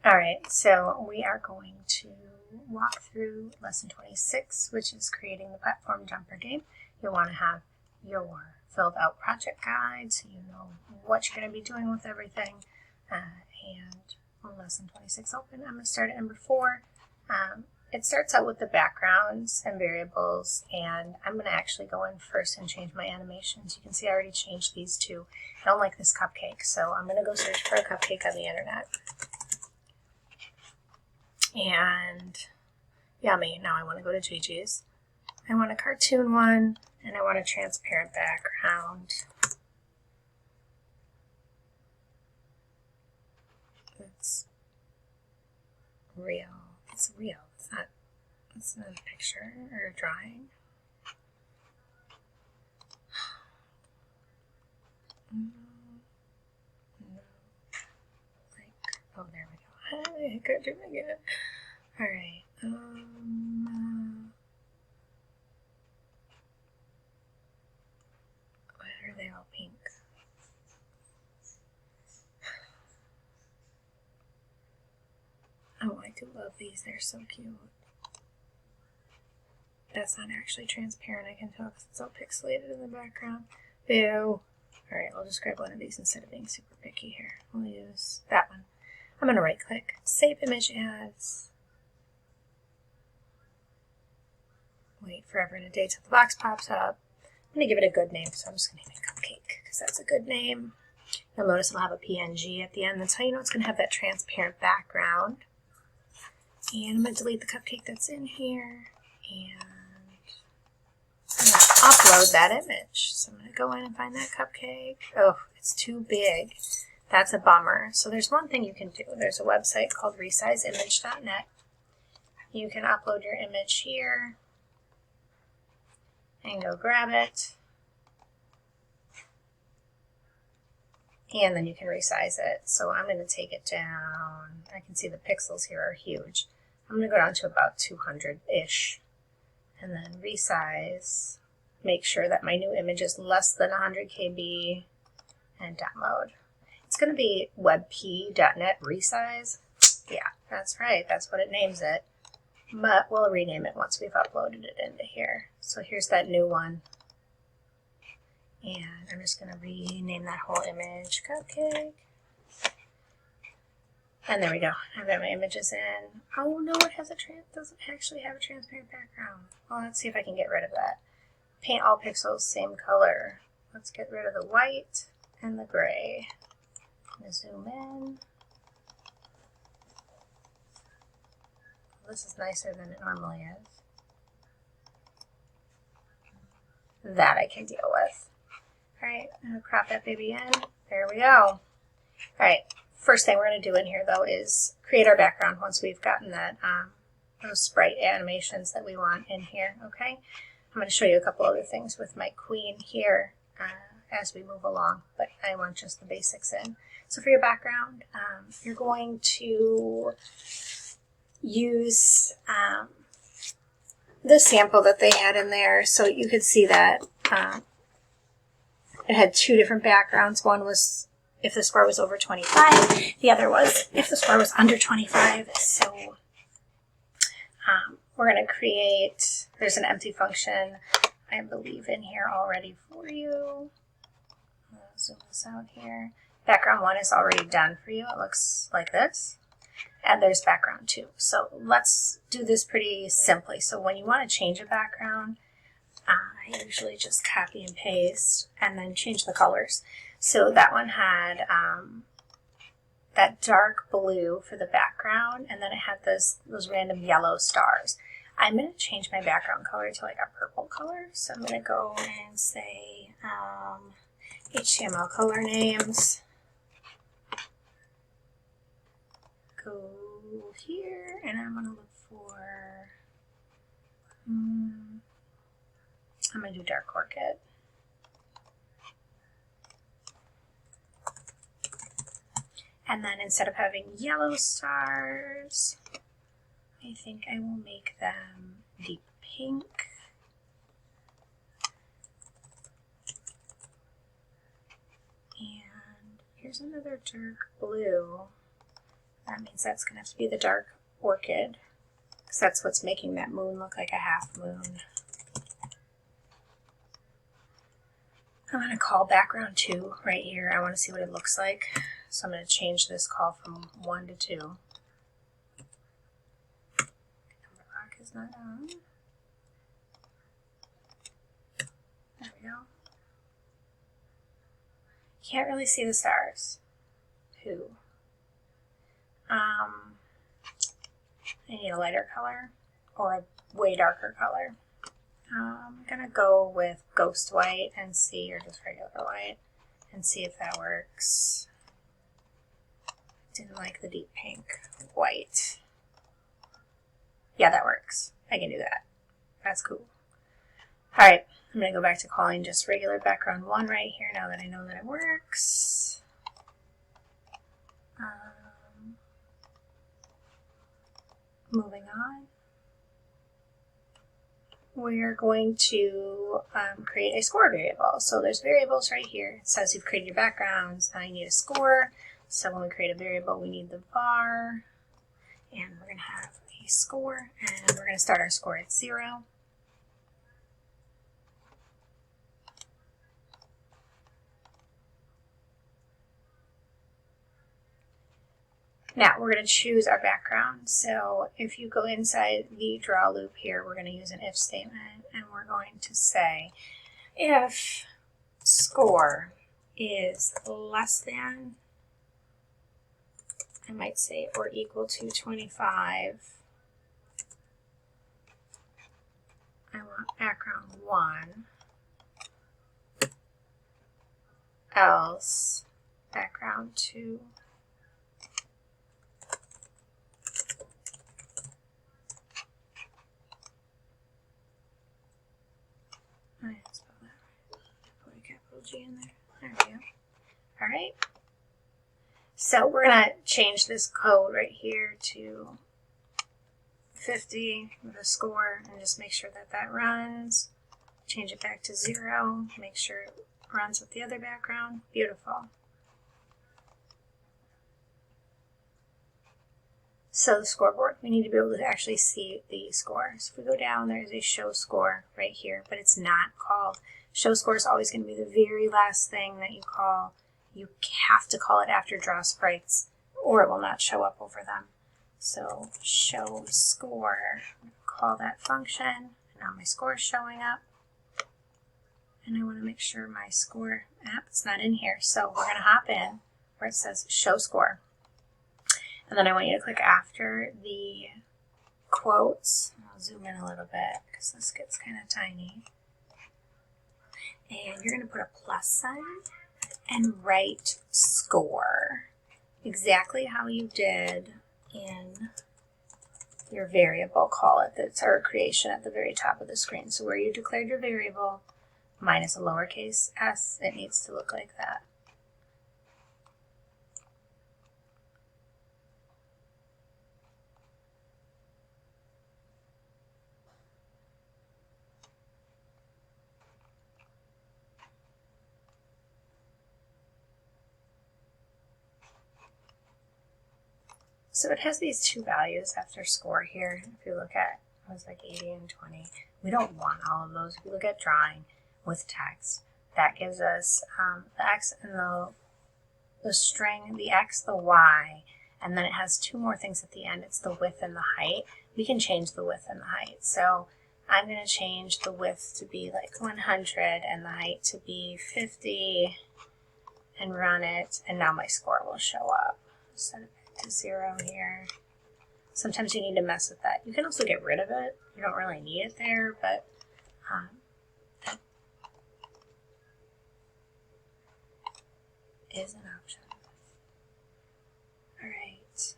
All right, so we are going to walk through lesson 26, which is creating the platform jumper game. You'll want to have your filled out project guide so you know what you're going to be doing with everything. And lesson 26 open, I'm going to start at number 4. It starts out with the backgrounds and variables, and I'm going to actually go in first and change my animations. You can see I already changed these two. I don't like this cupcake, so I'm going to go search for a cupcake on the internet. And yummy, now I want to go to Gigi's. I want a cartoon one, and I want a transparent background. It's real. It's real. It's not a picture or a drawing. No. Like, oh, there we go. I got it again. All right. Why are they all pink? Oh, I do love these. They're so cute. That's not actually transparent, I can tell because it's all pixelated in the background. Boo. Alright, I'll just grab one of these instead of being super picky here. I'll use that one. I'm going to right click, save image as. Wait forever and a day till the box pops up. I'm going to give it a good name, so I'm just going to name it Cupcake because that's a good name. You'll notice it'll have a PNG at the end. That's how you know it's going to have that transparent background. And I'm going to delete the cupcake that's in here. And I'm going to upload that image. So I'm going to go in and find that cupcake. Oh, it's too big. That's a bummer. So there's one thing you can do. There's a website called resizeimage.net. You can upload your image here and go grab it. And then you can resize it. So I'm going to take it down. I can see the pixels here are huge. I'm going to go down to about 200-ish. And then resize, make sure that my new image is less than 100 KB, and download. It's going to be webp.net resize. Yeah, that's right. That's what it names it. But we'll rename it once we've uploaded it into here. So here's that new one. And I'm just going to rename that whole image Cupcake. And there we go. I've got my images in. Oh no, it has doesn't actually have a transparent background. Well, let's see if I can get rid of that. Paint all pixels same color. Let's get rid of the white and the gray. I'm going to zoom in. This is nicer than it normally is. That I can deal with. Alright, I'm going to crop that baby in. There we go. Alright. First thing we're going to do in here, though, is create our background once we've gotten that those sprite animations that we want in here, okay? I'm going to show you a couple other things with my queen here as we move along, but I want just the basics in. So for your background, you're going to use the sample that they had in there, so you could see that it had 2 different backgrounds. One was if the score was over 25, the other was if the score was under 25. So we're going to create, there's an empty function, I believe, in here already for you. I'll zoom this out here. Background 1 is already done for you. It looks like this. And there's background 2. So let's do this pretty simply. So when you want to change a background, I usually just copy and paste and then change the colors. So that one had that dark blue for the background, and then it had those random yellow stars. I'm going to change my background color to like a purple color. So I'm going to go and say HTML color names. Go here, and I'm going to look for, I'm going to do dark orchid. And then instead of having yellow stars, I think I will make them deep pink. And here's another dark blue. That means that's going to have to be the dark orchid, because that's what's making that moon look like a half moon. I'm going to call background 2 right here. I want to see what it looks like. So I'm going to change this call from 1 to 2. Number lock is not on. There we go. Can't really see the stars. Who? I need a lighter color or a way darker color. I'm going to go with ghost white and see, or just regular white, and see if that works. Didn't like the deep pink white. Yeah, that works. I can do that. That's cool. Alright, I'm going to go back to calling just regular background 1 right here now that I know that it works. Moving on. We're going to create a score variable. So there's variables right here. It says you've created your backgrounds. Now you need a score. So when we create a variable, we need the var. And we're going to have a score. And we're going to start our score at 0. Now we're going to choose our background. So if you go inside the draw loop here, we're going to use an if statement, and we're going to say if score is less than, I might say, or equal to 25, I want background 1, else background 2. I didn't spell that right. Put a capital G in there. There we go. Alright. So we're going to change this code right here to 50 with a score and just make sure that that runs. Change it back to 0. Make sure it runs with the other background. Beautiful. So the scoreboard, we need to be able to actually see the score. So if we go down, there's a show score right here, but it's not called. Show score is always going to be the very last thing that you call. You have to call it after draw sprites or it will not show up over them. So show score, call that function. Now my score is showing up. And I want to make sure my score app is not in here. So we're going to hop in where it says show score. And then I want you to click after the quotes. I'll zoom in a little bit because this gets kind of tiny. And you're going to put a plus sign and write score. Exactly how you did in your variable, call it. That's our creation at the very top of the screen. So where you declared your variable minus a lowercase s, it needs to look like that. So it has these two values after score here. If you look at, it was like 80 and 20. We don't want all of those. If you look at drawing with text, that gives us the x and the string, the x, the y, and then it has two more things at the end. It's the width and the height. We can change the width and the height. So I'm going to change the width to be like 100 and the height to be 50 and run it, and now my score will show up. Set it back to 0 here. Sometimes you need to mess with that. You can also get rid of it. You don't really need it there, but that is an option. All right.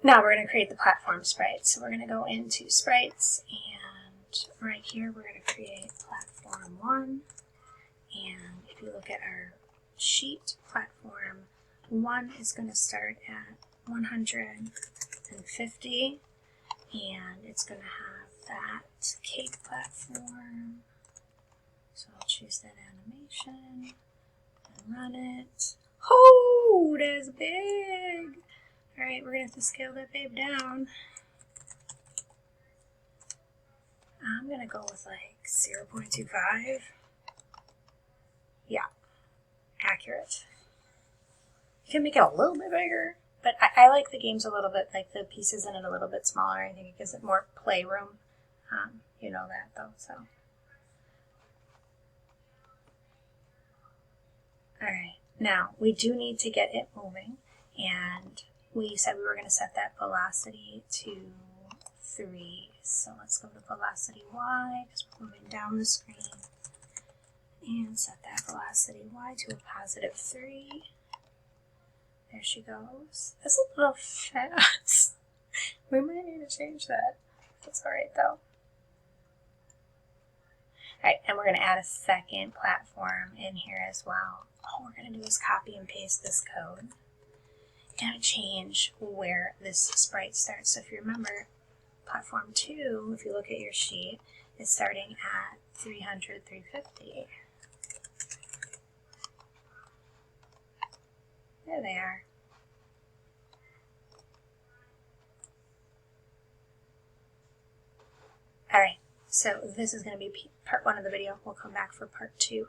Now we're going to create the platform sprite. So we're going to go into sprites, and right here we're going to create platform 1. And if you look at our sheet, platform 1 is going to start at 150, and it's going to have that cake platform. So I'll choose that animation and run it. Oh, that's big. All right, we're gonna have to scale that babe down. I'm gonna go with like 0.25. Yeah, accurate. You can make it a little bit bigger, but I like the games a little bit, like the pieces in it a little bit smaller. I think it gives it more playroom. You know that though, so. All right, now we do need to get it moving, and we said we were going to set that velocity to 3. So let's go to velocity y, because we're moving down the screen, and set that velocity y to a positive 3. There she goes. That's a little fast. We might need to change that. That's all right though. Alright, and we're going to add a second platform in here as well. All we're going to do is copy and paste this code and change where this sprite starts. So if you remember, platform 2, if you look at your sheet, is starting at 300, 350. There they are. Alright, so this is going to be part 1 of the video. We'll come back for part 2.